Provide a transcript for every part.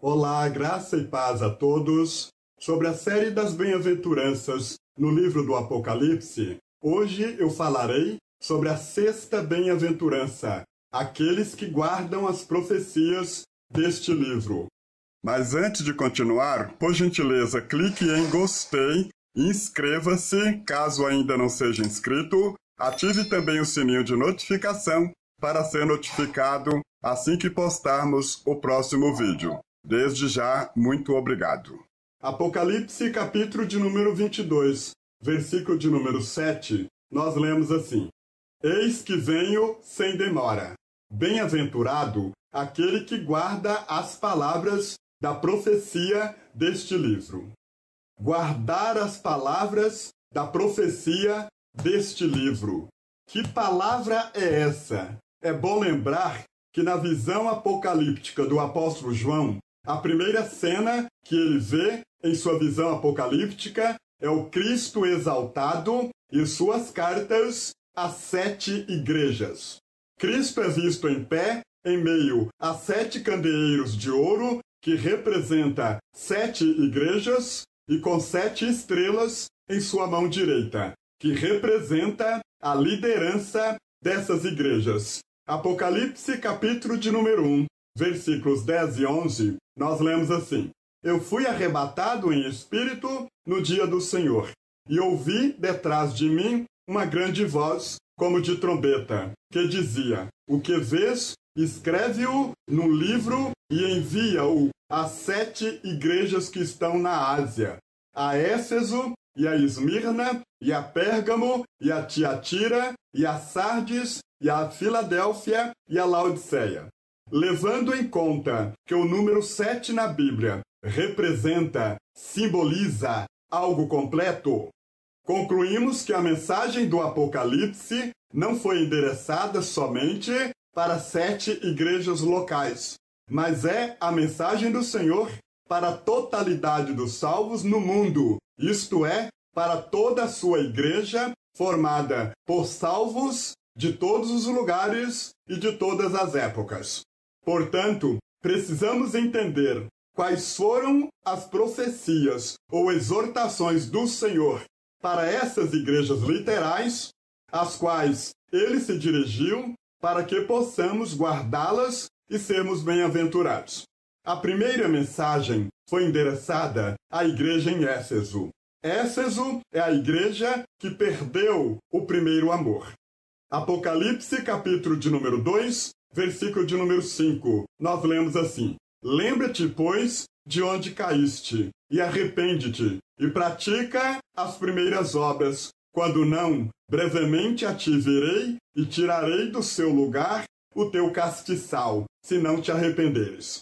Olá, graça e paz a todos. Sobre a série das bem-aventuranças no livro do Apocalipse, hoje eu falarei sobre a sexta bem-aventurança, aqueles que guardam as profecias deste livro. Mas antes de continuar, por gentileza, clique em gostei e inscreva-se, caso ainda não seja inscrito. Ative também o sininho de notificação para ser notificado assim que postarmos o próximo vídeo. Desde já, muito obrigado. Apocalipse, capítulo de número 22, versículo de número 7, nós lemos assim: Eis que venho sem demora. Bem-aventurado aquele que guarda as palavras da profecia deste livro. Guardar as palavras da profecia deste livro. Que palavra é essa? É bom lembrar que na visão apocalíptica do apóstolo João, a primeira cena que ele vê em sua visão apocalíptica é o Cristo exaltado e suas cartas às 7 igrejas. Cristo é visto em pé em meio a 7 candeeiros de ouro, que representa 7 igrejas, e com 7 estrelas em sua mão direita, que representa a liderança dessas igrejas. Apocalipse, capítulo de número 1, versículos 10 e 11, nós lemos assim: Eu fui arrebatado em espírito no dia do Senhor, e ouvi detrás de mim uma grande voz, como de trombeta, que dizia: O que vês, escreve-o num livro e envia-o às 7 igrejas que estão na Ásia, a Éfeso, e a Esmirna, e a Pérgamo, e a Tiatira, e a Sardes, e a Filadélfia, e a Laodiceia. Levando em conta que o número 7 na Bíblia representa, simboliza algo completo, concluímos que a mensagem do Apocalipse não foi endereçada somente para 7 igrejas locais, mas é a mensagem do Senhor para a totalidade dos salvos no mundo, isto é, para toda a sua igreja, formada por salvos de todos os lugares e de todas as épocas. Portanto, precisamos entender quais foram as profecias ou exortações do Senhor para essas igrejas literais, às quais ele se dirigiu, para que possamos guardá-las e sermos bem-aventurados. A primeira mensagem foi endereçada à igreja em Éfeso. Éfeso é a igreja que perdeu o primeiro amor. Apocalipse, capítulo de número 2, versículo de número 5, nós lemos assim: Lembra-te, pois, de onde caíste, e arrepende-te, e pratica as primeiras obras. Quando não, brevemente a ti virei, e tirarei do seu lugar o teu castiçal, se não te arrependeres.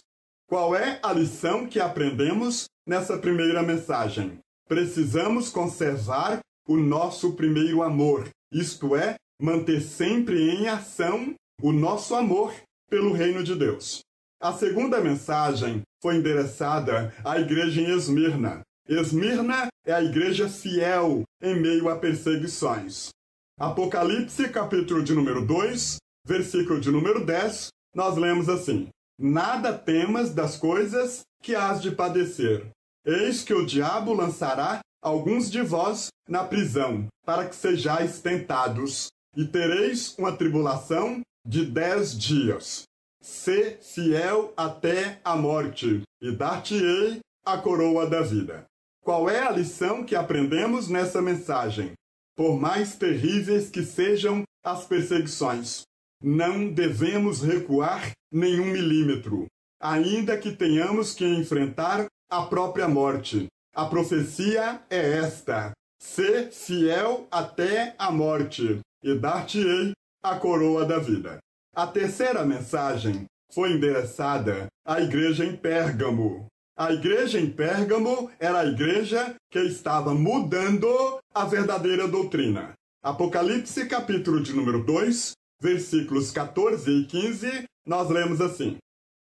Qual é a lição que aprendemos nessa primeira mensagem? Precisamos conservar o nosso primeiro amor, isto é, manter sempre em ação o nosso amor pelo reino de Deus. A segunda mensagem foi endereçada à igreja em Esmirna. Esmirna é a igreja fiel em meio a perseguições. Apocalipse, capítulo de número 2, versículo de número 10, nós lemos assim: Nada temas das coisas que hás de padecer. Eis que o diabo lançará alguns de vós na prisão, para que sejais tentados, e tereis uma tribulação de 10 dias. Sê fiel até a morte, e dar-te-ei a coroa da vida. Qual é a lição que aprendemos nessa mensagem? Por mais terríveis que sejam as perseguições, não devemos recuar nenhum milímetro, ainda que tenhamos que enfrentar a própria morte. A profecia é esta: sê fiel até a morte, e dar-te-ei a coroa da vida. A terceira mensagem foi endereçada à igreja em Pérgamo. A igreja em Pérgamo era a igreja que estava mudando a verdadeira doutrina. Apocalipse, capítulo de número 2, versículos 14 e 15, nós lemos assim: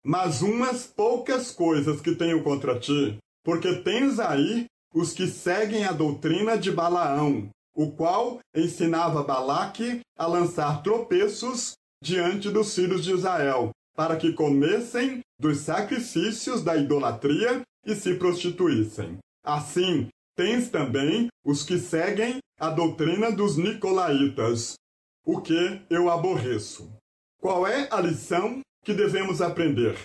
Mas umas poucas coisas que tenho contra ti, porque tens aí os que seguem a doutrina de Balaão, o qual ensinava Balaque a lançar tropeços diante dos filhos de Israel, para que comessem dos sacrifícios da idolatria e se prostituíssem. Assim, tens também os que seguem a doutrina dos nicolaítas, o que eu aborreço. Qual é a lição que devemos aprender?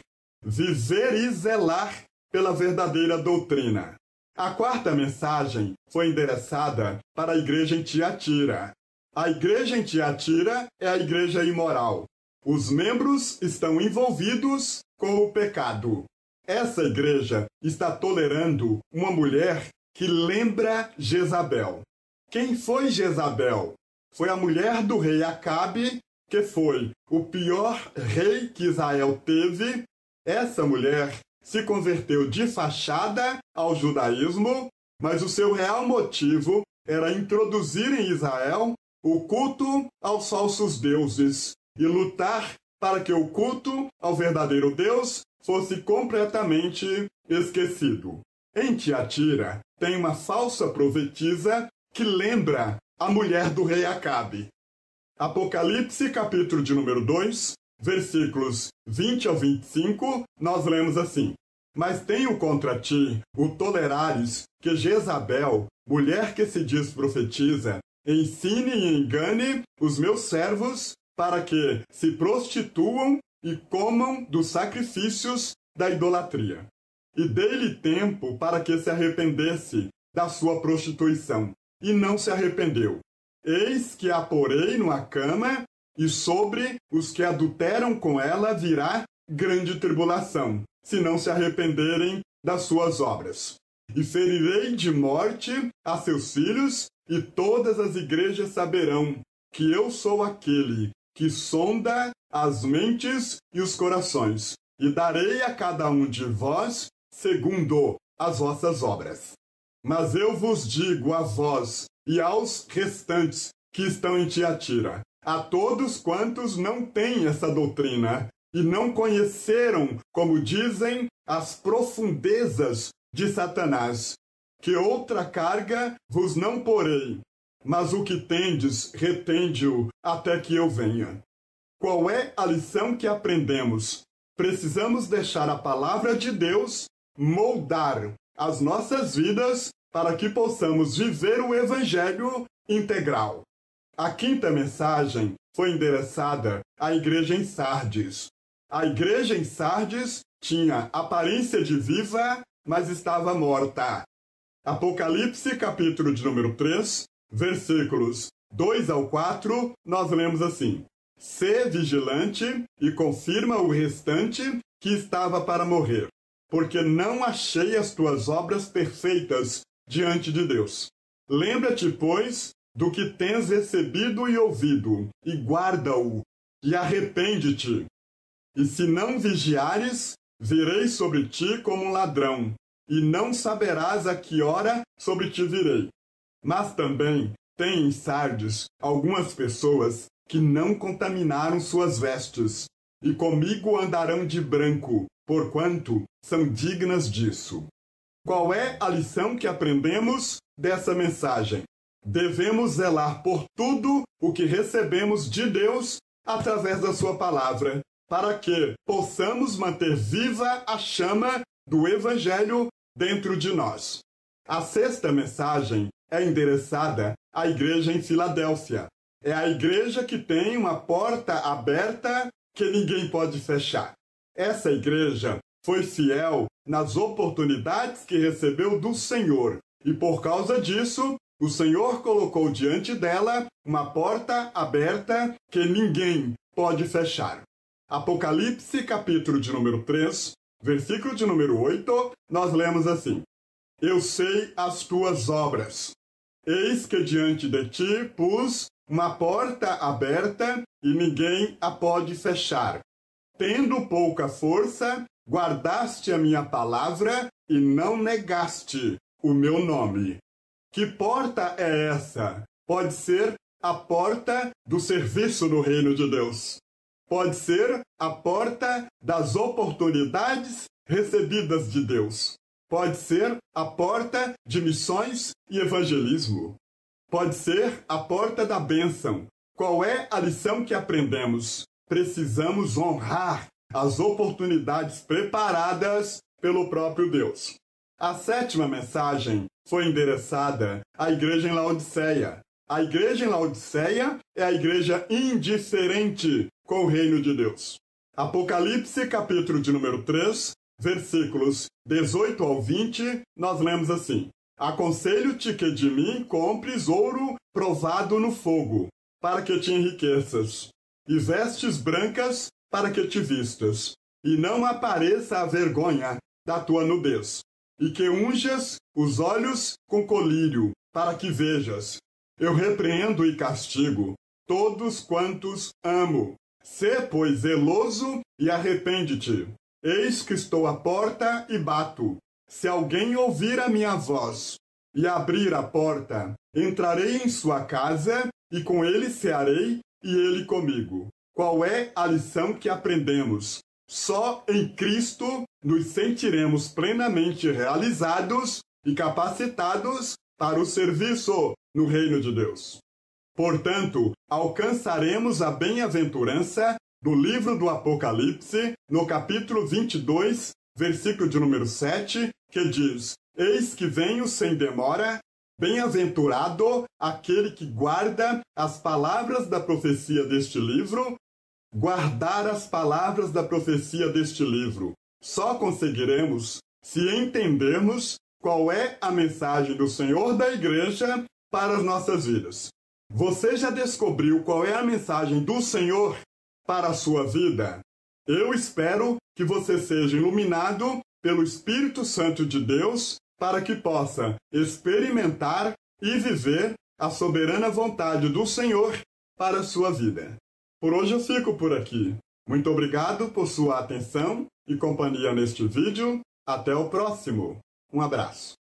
Viver e zelar pela verdadeira doutrina. A quarta mensagem foi endereçada para a igreja em Tiatira. A igreja em Tiatira é a igreja imoral. Os membros estão envolvidos com o pecado. Essa igreja está tolerando uma mulher que lembra Jezabel. Quem foi Jezabel? Foi a mulher do rei Acabe, que foi o pior rei que Israel teve. Essa mulher se converteu de fachada ao judaísmo, mas o seu real motivo era introduzir em Israel o culto aos falsos deuses e lutar para que o culto ao verdadeiro Deus fosse completamente esquecido. Em Tiatira tem uma falsa profetisa que lembra a mulher do rei Acabe. Apocalipse, capítulo de número 2, versículos 20 ao 25, nós lemos assim: Mas tenho contra ti o tolerares que Jezabel, mulher que se diz profetiza, ensine e engane os meus servos para que se prostituam e comam dos sacrifícios da idolatria. E dei-lhe tempo para que se arrependesse da sua prostituição, e não se arrependeu. Eis que a porei numa cama, e sobre os que adulteram com ela virá grande tribulação, se não se arrependerem das suas obras. E ferirei de morte a seus filhos, e todas as igrejas saberão que eu sou aquele que sonda as mentes e os corações, e darei a cada um de vós segundo as vossas obras. Mas eu vos digo a vós e aos restantes que estão em Tiatira, a todos quantos não têm essa doutrina e não conheceram, como dizem, as profundezas de Satanás, que outra carga vos não porei, mas o que tendes, retende-o até que eu venha. Qual é a lição que aprendemos? Precisamos deixar a palavra de Deus moldar as nossas vidas para que possamos viver o Evangelho integral. A quinta mensagem foi endereçada à igreja em Sardes. A igreja em Sardes tinha aparência de viva, mas estava morta. Apocalipse, capítulo de número 3, versículos 2 ao 4, nós lemos assim: Sê vigilante e confirma o restante que estava para morrer, porque não achei as tuas obras perfeitas diante de Deus. Lembra-te, pois, do que tens recebido e ouvido, e guarda-o, e arrepende-te. E se não vigiares, virei sobre ti como um ladrão, e não saberás a que hora sobre ti virei. Mas também tem em Sardes algumas pessoas que não contaminaram suas vestes, e comigo andarão de branco, porquanto são dignas disso. Qual é a lição que aprendemos dessa mensagem? Devemos zelar por tudo o que recebemos de Deus através da sua palavra, para que possamos manter viva a chama do Evangelho dentro de nós. A sexta mensagem é endereçada à igreja em Filadélfia. É a igreja que tem uma porta aberta que ninguém pode fechar. Essa igreja foi fiel nas oportunidades que recebeu do Senhor, e por causa disso, o Senhor colocou diante dela uma porta aberta que ninguém pode fechar. Apocalipse, capítulo de número 3, versículo de número 8, nós lemos assim: Eu sei as tuas obras. Eis que diante de ti pus uma porta aberta e ninguém a pode fechar. Tendo pouca força, guardaste a minha palavra e não negaste o meu nome. Que porta é essa? Pode ser a porta do serviço no reino de Deus. Pode ser a porta das oportunidades recebidas de Deus. Pode ser a porta de missões e evangelismo. Pode ser a porta da bênção. Qual é a lição que aprendemos? Precisamos honrar as oportunidades preparadas pelo próprio Deus. A sétima mensagem foi endereçada à igreja em Laodiceia. A igreja em Laodiceia é a igreja indiferente com o reino de Deus. Apocalipse, capítulo de número 3, versículos 18 ao 20, nós lemos assim: Aconselho-te que de mim compres ouro provado no fogo, para que te enriqueças, e vestes brancas para que te vistas, e não apareça a vergonha da tua nudez, e que unjas os olhos com colírio, para que vejas. Eu repreendo e castigo todos quantos amo. Sê, pois, zeloso e arrepende-te. Eis que estou à porta e bato. Se alguém ouvir a minha voz e abrir a porta, entrarei em sua casa e com ele cearei e ele comigo. Qual é a lição que aprendemos? Só em Cristo nos sentiremos plenamente realizados e capacitados para o serviço no reino de Deus. Portanto, alcançaremos a bem-aventurança do livro do Apocalipse, no capítulo 22, versículo de número 7, que diz: Eis que venho sem demora, bem-aventurado aquele que guarda as palavras da profecia deste livro. Guardar as palavras da profecia deste livro. Só conseguiremos se entendermos qual é a mensagem do Senhor da Igreja para as nossas vidas. Você já descobriu qual é a mensagem do Senhor para a sua vida? Eu espero que você seja iluminado pelo Espírito Santo de Deus para que possa experimentar e viver a soberana vontade do Senhor para a sua vida. Por hoje eu fico por aqui. Muito obrigado por sua atenção e companhia neste vídeo. Até o próximo. Um abraço.